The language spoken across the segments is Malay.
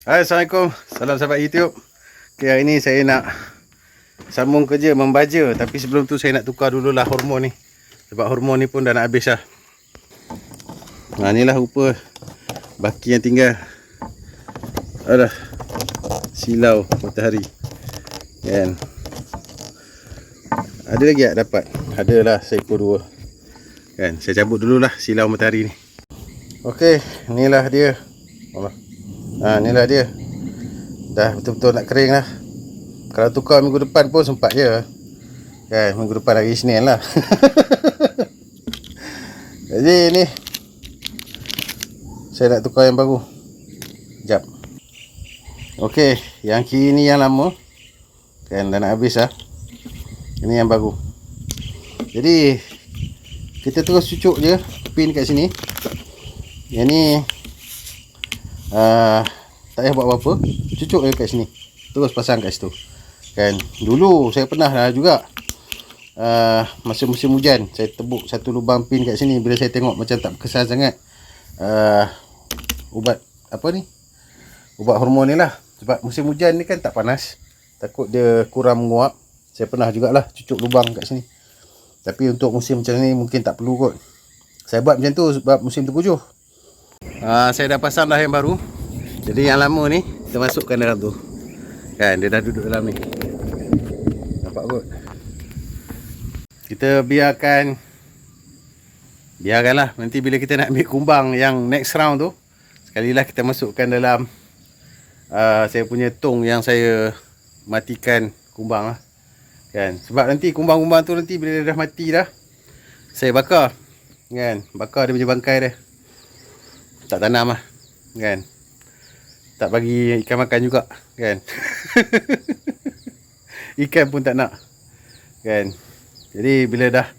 Hai, Assalamualaikum. Salam sahabat YouTube. Okay, hari ni saya nak sambung kerja membaja. Tapi sebelum tu saya nak tukar dululah hormon ni. Sebab hormon ni pun dah nak habis lah. Nah, inilah rupa baki yang tinggal. Alah, silau matahari. Kan? Ada lagi tak dapat? Adalah seekor dua. Kan? Saya cabut dululah silau matahari ni. Okey, inilah dia. Allah. Inilah dia. Dah betul-betul nak kering lah. Kalau tukar minggu depan pun sempat je. Kan, minggu depan hari Isnin lah. Jadi ni saya nak tukar yang baru. Sekejap. Okey, yang kiri ni yang lama. Kan, dah nak habis lah. Ini yang baru. Jadi kita terus cucuk je pin kat sini. Yang ni tak payah buat apa-apa, cucuk je kat sini, terus pasang kat situ. Kan, dulu saya pernah juga masa musim hujan saya tebuk satu lubang pin kat sini. Bila saya tengok macam tak berkesan sangat, ubat apa ni, ubat hormon ni lah. Sebab musim hujan ni kan tak panas, takut dia kurang menguap. Saya pernah jugalah cucuk lubang kat sini. Tapi untuk musim macam ni mungkin tak perlu kot. Saya buat macam tu sebab musim tengkujuh. Saya dah pasang dah yang baru. Jadi yang lama ni kita masukkan dalam tu. Kan, dia dah duduk dalam ni. Nampak kot. Kita biarkanlah nanti bila kita nak ambil kumbang yang next round tu, sekalilah kita masukkan dalam saya punya tong yang saya matikan kumbang lah. Kan, sebab nanti kumbang-kumbang tu nanti bila dia dah mati dah, saya bakar. Kan, bakar dia punya bangkai dia. Tak tanam lah. Kan, tak bagi ikan makan juga. Kan. Ikan pun tak nak. Kan. Jadi bila dah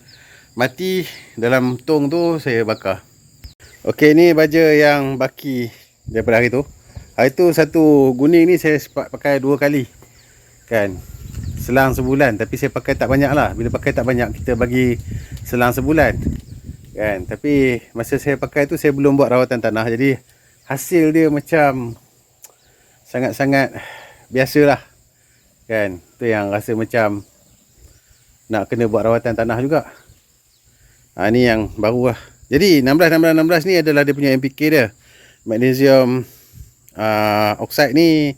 mati dalam tong tu, saya bakar. Okey, ni baja yang baki daripada hari tu. Hari tu satu guning ni saya pakai 2 kali. Kan, selang sebulan. Tapi saya pakai tak banyak lah. Bila pakai tak banyak, kita bagi selang sebulan. Kan, tapi masa saya pakai tu saya belum buat rawatan tanah. Jadi hasil dia macam sangat-sangat biasalah. Kan, tu yang rasa macam nak kena buat rawatan tanah juga. Ni yang baru lah. Jadi 16 ni adalah dia punya NPK dia. Magnesium oxide ni,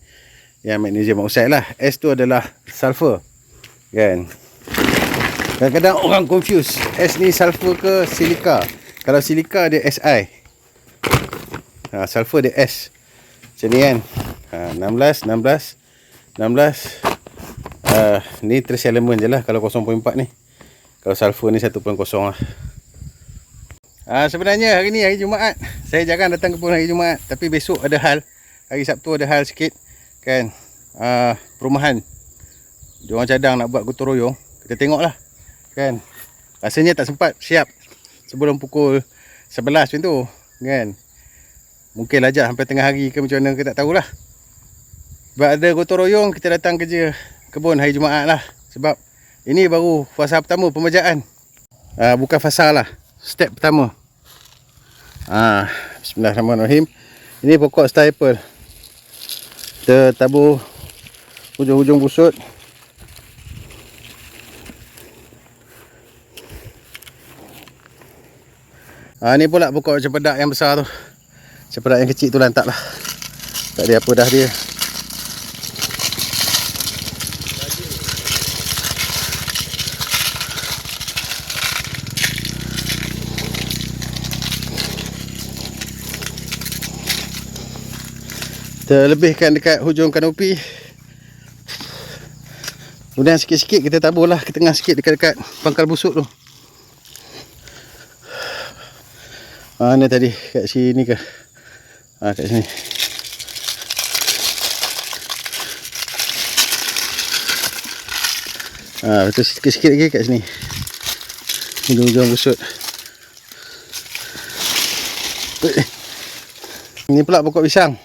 yang magnesium oxide lah. S tu adalah sulfur. Kan, kadang-kadang orang confuse, S ni sulfur ke silika. Kalau silika dia Si, sulfur dia S. Macam ni kan. 16 ni trace element je lah kalau 0.4 ni. Kalau sulfur ni 1.0 lah. Sebenarnya hari ni hari Jumaat, saya jarang datang ke kebun hari Jumaat. Tapi besok ada hal, hari Sabtu ada hal sikit. Kan, perumahan diorang cadang nak buat gotong royong. Kita tengok lah. Kan, rasanya tak sempat siap sebelum pukul 11 macam tu. Kan, mungkin lajak sampai tengah hari ke macam mana, kita tak tahulah. Sebab ada gotong royong, kita datang kerja kebun hari Jumaat lah. Sebab ini baru fasa pertama pembajaan. Bukan fasa lah, step pertama. Bismillahirrahmanirrahim. Ini pokok star apple. Kita tabur hujung-hujung busut. Ni pula pokok cempedak yang besar tu. Cempedak yang kecil tu lantak lah. Tak ada apa dah dia. Kita lebihkan dekat hujung kanopi. Kemudian sikit-sikit kita tabur lah ke tengah sikit, dekat-dekat pangkal busuk tu. Mana tadi? Kat sini ke? Kat sini. Betul, sikit-sikit lagi kat sini. Hujung-hujung busut. Ini pula pokok pisang.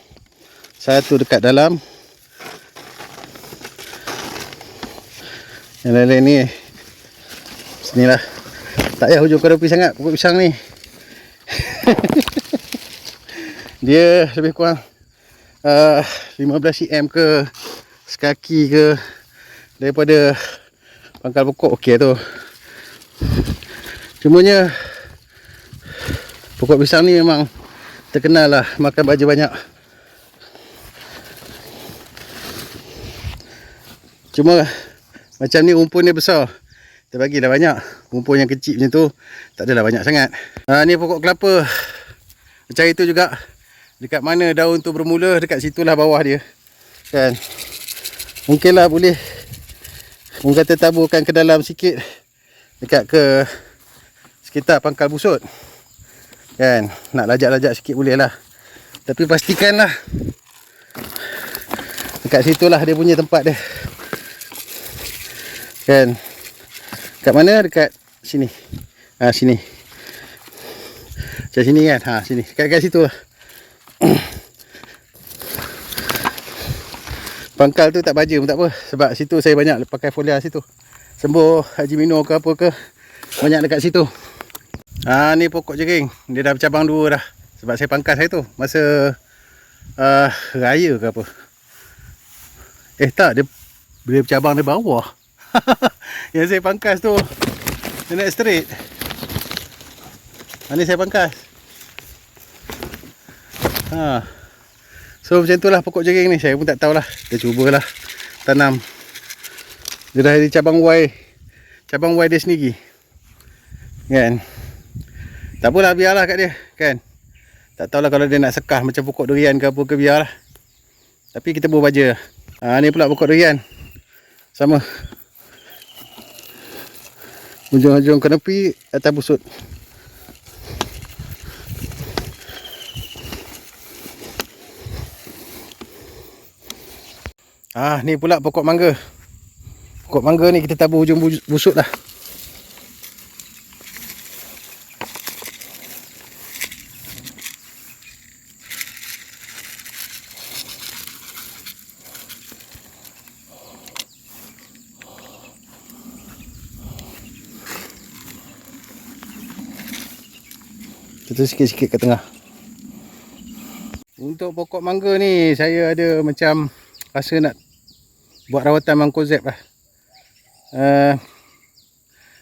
Satu dekat dalam. Yang lain-lain ni sinilah. Tak payah hujung kanopi sangat pokok pisang ni. Dia lebih kurang 15 cm ke sekaki ke daripada pangkal pokok, okey tu. Cumanya pokok pisang ni memang terkenal lah makan baja banyak. Cuma macam ni rumpun dia besar, kita bagi dah banyak. Rumpun yang kecil macam tu tak adalah banyak sangat. Ni pokok kelapa macam itu juga. Dekat mana daun tu bermula, dekat situlah bawah dia kan. Mungkinlah boleh orang kata taburkan ke dalam sikit, dekat ke sekitar pangkal busut kan. Nak lajak-lajak sikit boleh lah, tapi pastikanlah dekat situlah dia punya tempat dia kan. Kat mana? Dekat sini. Sini. Macam sini kan. Sini. Dekat situ lah. Pangkal tu tak baja pun tak apa, sebab situ saya banyak pakai foliar situ. Sembuh Haji Mino ke apa ke, banyak dekat situ. Ni pokok jering. Dia dah bercabang 2 dah. Sebab saya pangkas saya tu masa raya ke apa. Tak, dia bercabang dari bawah. Yang saya pangkas tu dia naik straight. Ni saya pangkas. So macam tu lah pokok jering ni. Saya pun tak tahulah. Kita cubalah tanam. Dia dah ada cabang Y. Cabang Y dia sendiri kan. Tak apalah, biarlah kat dia kan. Tak tahulah kalau dia nak sekah macam pokok durian ke apa ke, biarlah. Tapi kita buah baja. Ni pula pokok durian. Sama. Ujung-ujung kanepi atas busut. Ni pula pokok mangga. Pokok mangga ni kita tabur ujung busut lah. Kita sikit-sikit ke tengah. Untuk pokok mangga ni saya ada macam rasa nak buat rawatan mangkozeb lah.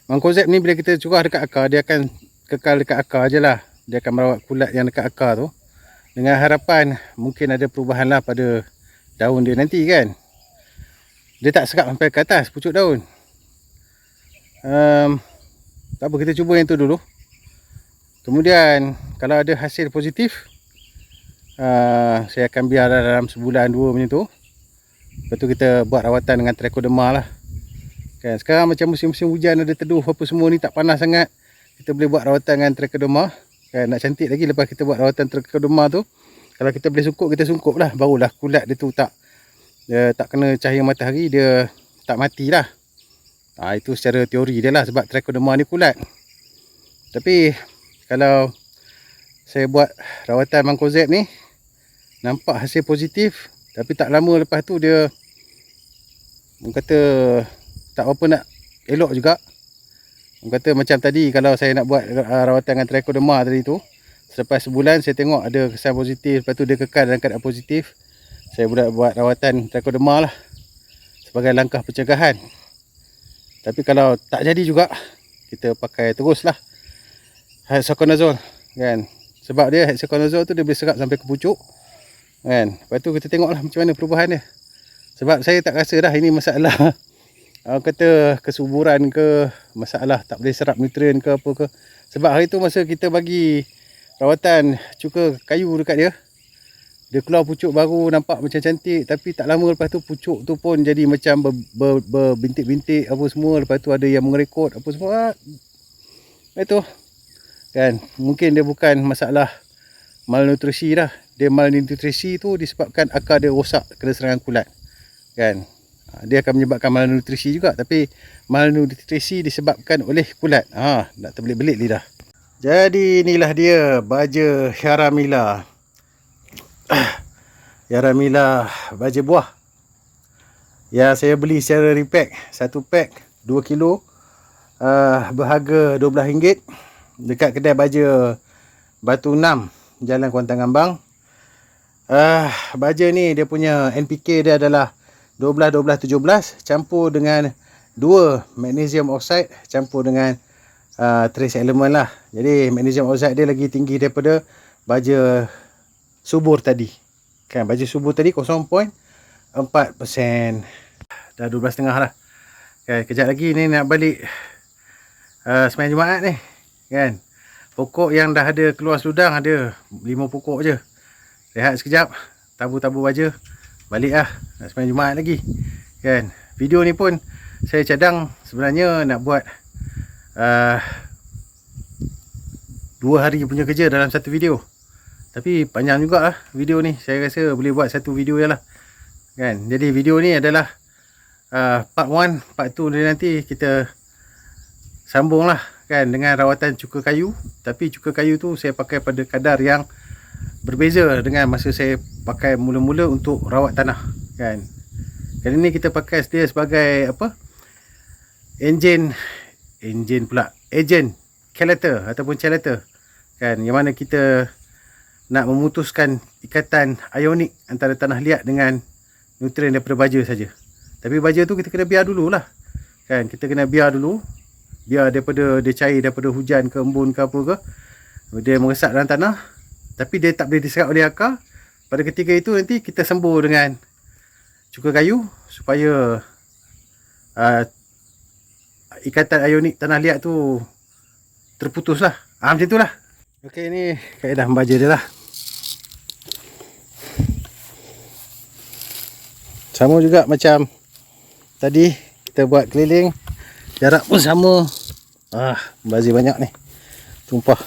Mangkozeb ni bila kita curah dekat akar, dia akan kekal dekat akar je lah. Dia akan merawat kulat yang dekat akar tu, dengan harapan mungkin ada perubahan lah pada daun dia nanti kan. Dia tak serap sampai ke atas pucuk daun. Tak apa, kita cuba yang tu dulu. Kemudian kalau ada hasil positif, saya akan biar dalam sebulan 2 macam tu. Lepas tu kita buat rawatan dengan trichoderma lah kan. Sekarang macam musim-musim hujan, ada teduh apa semua ni, tak panas sangat, kita boleh buat rawatan dengan trichoderma kan. Nak cantik lagi lepas kita buat rawatan trichoderma tu, kalau kita boleh sungkup, kita sungkup lah. Barulah kulat dia tu tak kena cahaya matahari, dia tak mati lah. Itu secara teori dia lah, sebab trichoderma ni kulat. Tapi kalau saya buat rawatan mangkozeb ni, nampak hasil positif, tapi tak lama lepas tu dia, orang kata tak apa nak elok juga. Orang kata macam tadi, kalau saya nak buat rawatan dengan trichoderma tadi tu, selepas sebulan saya tengok ada kesan positif, lepas tu dia kekal dalam keadaan positif, saya buat rawatan trichoderma lah sebagai langkah pencegahan. Tapi kalau tak jadi juga, kita pakai teruslah hexaconazole kan. Sebab dia hexaconazole tu dia boleh serap sampai ke pucuk kan. Lepas tu kita tengoklah macam mana perubahan dia. Sebab saya tak rasa dah ini masalah kata kesuburan ke, masalah tak boleh serap nutrien ke apa ke. Sebab hari tu masa kita bagi rawatan cuka kayu dekat dia, dia keluar pucuk baru, nampak macam cantik. Tapi tak lama lepas tu pucuk tu pun jadi macam berbintik-bintik apa semua. Lepas tu ada yang mengerekot apa semua. Itu kan, mungkin dia bukan masalah malnutrisi dah. Dia malnutrisi tu disebabkan akar dia rosak, kena serangan kulat kan. Dia akan menyebabkan malnutrisi juga, tapi malnutrisi disebabkan oleh kulat. Nak terbelit-belit lidah. Jadi inilah dia baja Yaramila. Yaramila baja buah yang saya beli secara repack. Satu pack 2 kilo, berharga RM12 dekat kedai baja Batu 6, Jalan Kuantan Ngambang. Baja ni dia punya NPK dia adalah 12-12-17 campur dengan 2 magnesium oxide campur dengan trace element lah. Jadi magnesium oxide dia lagi tinggi daripada baja subur tadi. Kan, baja subur tadi 0.4%. Dah 12.5 lah. Kan, kejap lagi ni nak balik sembahyang Jumaat ni. Kan. Pokok yang dah ada keluar seludang ada 5 pokok je. Rehat sekejap, tabur-tabur baja, balik lah, nak sembahyang Jumaat lagi. Kan. Video ni pun saya cadang sebenarnya nak buat 2 hari punya kerja dalam satu video. Tapi panjang juga lah video ni. Saya rasa boleh buat satu video je lah. Kan. Jadi video ni adalah part 1, part 2 dia nanti kita sambung lah kan dengan rawatan cuka kayu. Tapi cuka kayu tu saya pakai pada kadar yang berbeza dengan masa saya pakai mula-mula untuk rawat tanah. Kan. Kali ni kita pakai dia sebagai apa? Agent chelator ataupun chelator. Kan, yang mana kita nak memutuskan ikatan ionik antara tanah liat dengan nutrien daripada baja saja. Tapi baja tu kita kena biar dululah. Kan, kita kena biar dulu. Biar daripada dia cair daripada hujan ke embun ke apa ke. Dia meresap dalam tanah. Tapi dia tak boleh diserap oleh akar. Pada ketika itu nanti kita sembur dengan cuka kayu supaya ikatan ionik tanah liat tu terputus lah. Macam tu lah. Okey, ni kaedah membaja dia lah. Sama juga macam tadi kita buat keliling. Jarak pun sama. Membazir banyak ni. Tumpah.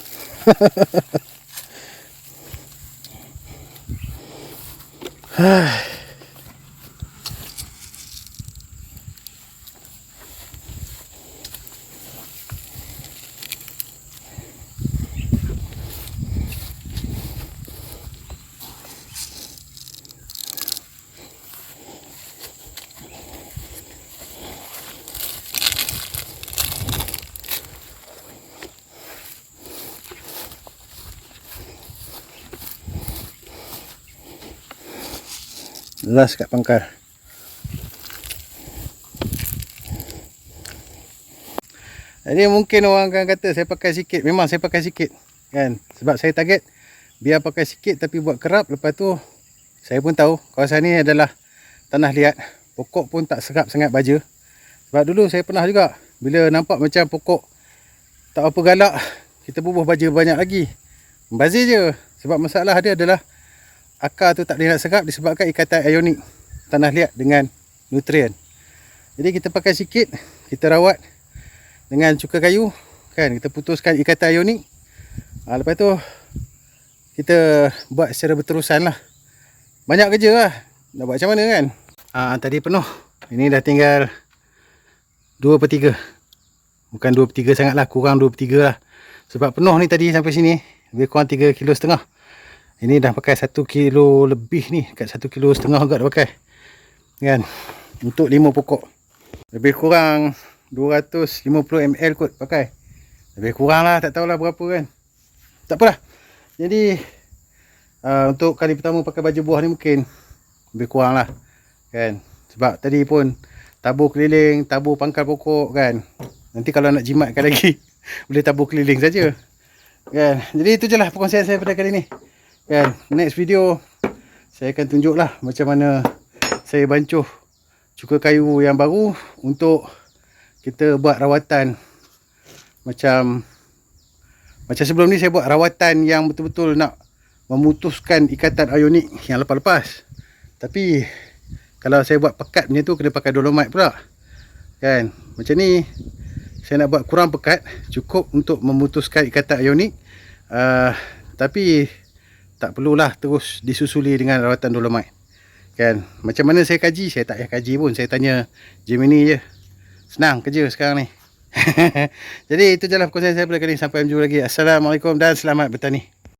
Las kat pangkal. Jadi mungkin orang akan kata saya pakai sikit. Memang saya pakai sikit kan. Sebab saya target biar pakai sikit tapi buat kerap. Lepas tu saya pun tahu kawasan ni adalah tanah liat. Pokok pun tak serap sangat baja. Sebab dulu saya pernah juga bila nampak macam pokok tak apa galak, kita bubuh baja banyak lagi. Membazir je. Sebab masalah dia adalah akar tu tak boleh nak serap disebabkan ikatan ionik tanah liat dengan nutrien. Jadi kita pakai sikit, kita rawat dengan cuka kayu kan, kita putuskan ikatan ionik. Lepas tu kita buat secara berterusan lah. Banyak kerja lah, nak buat macam mana kan. Tadi penuh, ini dah tinggal 2/3. Bukan 2/3 sangat lah, kurang 2/3 lah. Sebab penuh ni tadi sampai sini lebih kurang 3,5 kg. Ini dah pakai 1 kilo lebih ni. Kat 1,5 kilo agak dah pakai. Kan. Untuk 5 pokok. Lebih kurang 250 ml kot pakai. Lebih kurang lah. Tak tahulah berapa kan. Tak apalah. Jadi untuk kali pertama pakai baju buah ni mungkin lebih kurang lah. Kan. Sebab tadi pun tabur keliling, tabur pangkal pokok kan. Nanti kalau nak jimatkan lagi boleh tabur keliling saja. Kan. Jadi itu je lah perkongsian saya pada kali ni. Kan, next video saya akan tunjuklah macam mana saya bancuh cuka kayu yang baru untuk kita buat rawatan macam sebelum ni saya buat rawatan yang betul-betul nak memutuskan ikatan ionik yang lepas-lepas. Tapi kalau saya buat pekat punya tu kena pakai dolomite pula. Kan, macam ni saya nak buat kurang pekat, cukup untuk memutuskan ikatan ionik. Tapi tak perlulah terus disusuli dengan rawatan dolomite. Kan, macam mana saya kaji? Saya tak payah kaji pun. Saya tanya Gemini je. Senang kerja sekarang ni. Jadi itu je lah perkongsian saya pada kali ini. Sampai jumpa lagi. Assalamualaikum dan selamat bertani.